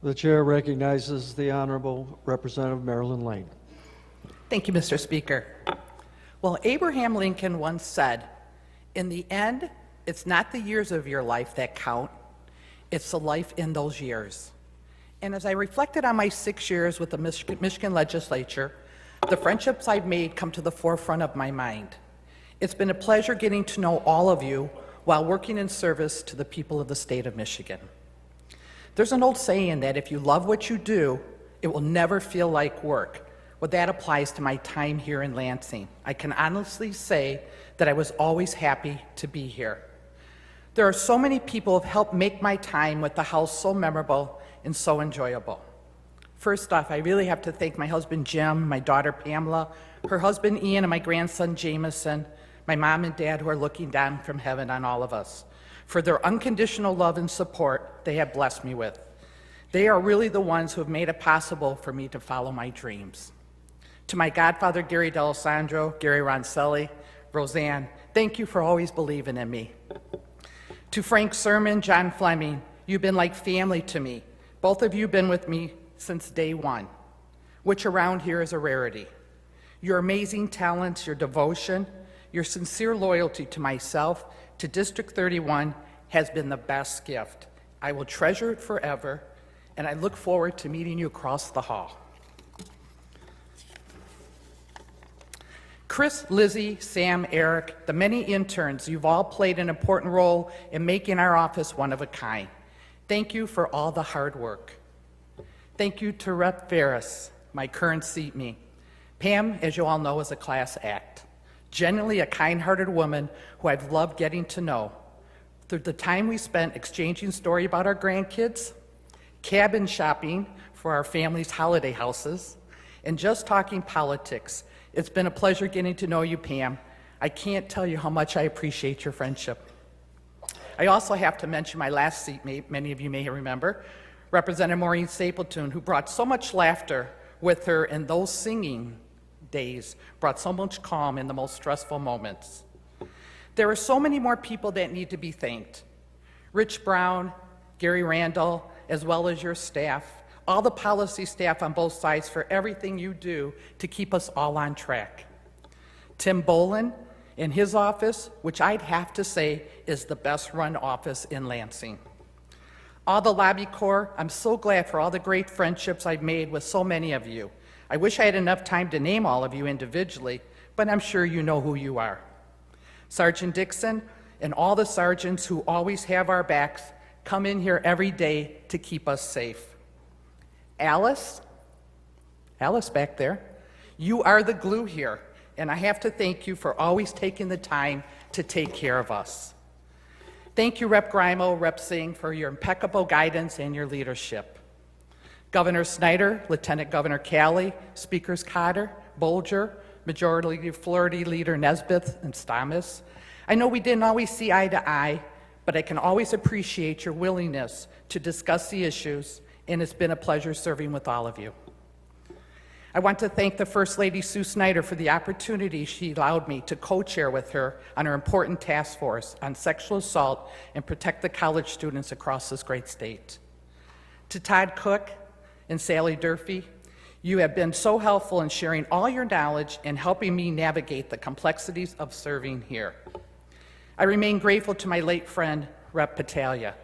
The chair recognizes the Honorable Representative Marilyn Lane. Thank you, Mr. Speaker. Well, Abraham Lincoln once said, "In the end, it's not the years of your life that count, it's the life in those years." And as I reflected on my 6 years with the Michigan legislature, the friendships I've made come to the forefront of my mind. It's been a pleasure getting to know all of you while working in service to the people of the state of Michigan. There's an old saying that if you love what you do, it will never feel like work. Well, that applies to my time here in Lansing. I can honestly say that I was always happy to be here. There are so many people who have helped make my time with the House so memorable and so enjoyable. First off, I really have to thank my husband Jim, my daughter Pamela, her husband Ian, and my grandson Jameson, my mom and dad who are looking down from heaven on all of us, for their unconditional love and support they have blessed me with. They are really the ones who have made it possible for me to follow my dreams. To my godfather, Gary D'Alessandro, Gary Roncelli, Roseanne, thank you for always believing in me. To Frank Sermon, John Fleming, you've been like family to me. Both of you have been with me since day one, which around here is a rarity. Your amazing talents, your devotion, your sincere loyalty to myself, to District 31, has been the best gift. I will treasure it forever, and I look forward to meeting you across the hall. Chris, Lizzie, Sam, Eric, the many interns, you've all played an important role in making our office one of a kind. Thank you for all the hard work. Thank you to Rep. Ferris, my current seatmate. Pam, as you all know, is a class act. Genuinely a kind-hearted woman who I've loved getting to know. Through the time we spent exchanging stories about our grandkids, cabin shopping for our family's holiday houses, and just talking politics, it's been a pleasure getting to know you, Pam. I can't tell you how much I appreciate your friendship. I also have to mention my last seatmate, many of you may remember, Representative Maureen Stapleton, who brought so much laughter with her, and those singing days brought so much calm in the most stressful moments. There are so many more people that need to be thanked. Rich Brown, Gary Randall, as well as your staff, all the policy staff on both sides for everything you do to keep us all on track. Tim Bolin in his office, which I'd have to say is the best run office in Lansing. All the lobby corps, I'm so glad for all the great friendships I've made with so many of you. I wish I had enough time to name all of you individually, but I'm sure you know who you are. Sergeant Dixon and all the sergeants who always have our backs come in here every day to keep us safe. Alice back there, you are the glue here, and I have to thank you for always taking the time to take care of us. Thank you, Rep. Grimo, Rep. Singh, for your impeccable guidance and your leadership. Governor Snyder, Lieutenant Governor Calley, Speakers Cotter, Bolger, Majority Majority Leader Nesbitt and Stamas. I know we didn't always see eye to eye, but I can always appreciate your willingness to discuss the issues, and it's been a pleasure serving with all of you. I want to thank the First Lady Sue Snyder for the opportunity she allowed me to co-chair with her on her important task force on sexual assault and protect the college students across this great state. To Todd Cook and Sally Durfee, you have been so helpful in sharing all your knowledge and helping me navigate the complexities of serving here. I remain grateful to my late friend, Rep. Patalia,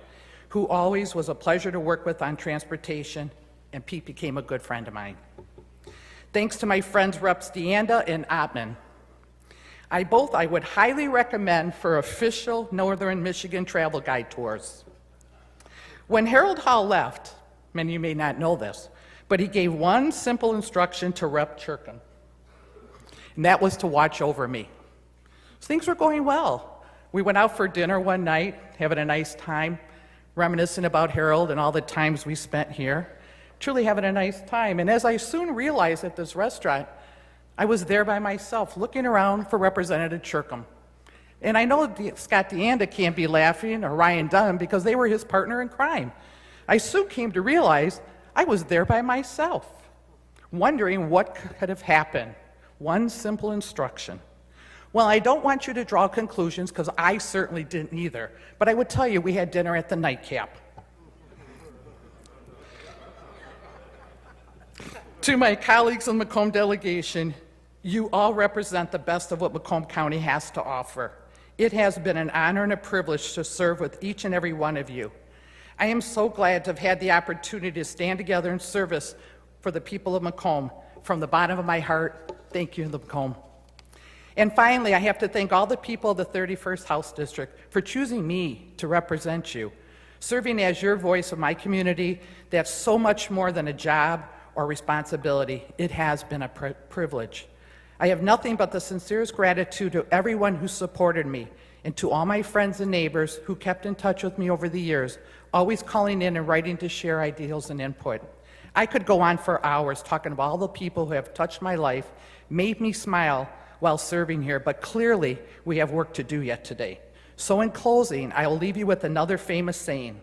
who always was a pleasure to work with on transportation, and Pete became a good friend of mine. Thanks to my friends Reps. DeAnda and Ottman. I would highly recommend for official Northern Michigan travel guide tours. When Harold Hall left, many of you may not know this, but he gave one simple instruction to Rep. Churkin, and that was to watch over me. So things were going well. We went out for dinner one night, having a nice time, reminiscing about Harold and all the times we spent here. Truly having a nice time. And as I soon realized at this restaurant, I was there by myself, looking around for Representative Churkin. And I know Scott DeAnda can't be laughing, or Ryan Dunn, because they were his partner in crime. I soon came to realize I was there by myself, wondering what could have happened. One simple instruction. Well, I don't want you to draw conclusions, because I certainly didn't either, but I would tell you we had dinner at the Nightcap. To my colleagues in the Macomb delegation, you all represent the best of what Macomb County has to offer. It has been an honor and a privilege to serve with each and every one of you. I am so glad to have had the opportunity to stand together in service for the people of Macomb. From the bottom of my heart, thank you, Macomb. And finally, I have to thank all the people of the 31st House District for choosing me to represent you. Serving as your voice of my community, that's so much more than a job or responsibility. It has been a privilege. I have nothing but the sincerest gratitude to everyone who supported me and to all my friends and neighbors who kept in touch with me over the years, always calling in and writing to share ideas and input. I could go on for hours talking about all the people who have touched my life, made me smile while serving here, but clearly we have work to do yet today. So in closing, I will leave you with another famous saying,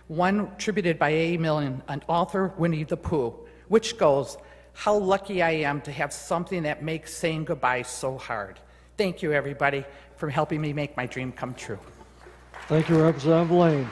one attributed by A. Milne, an author, Winnie the Pooh, which goes, "How lucky I am to have something that makes saying goodbye so hard." Thank you, everybody, for helping me make my dream come true. Thank you, Representative Lane.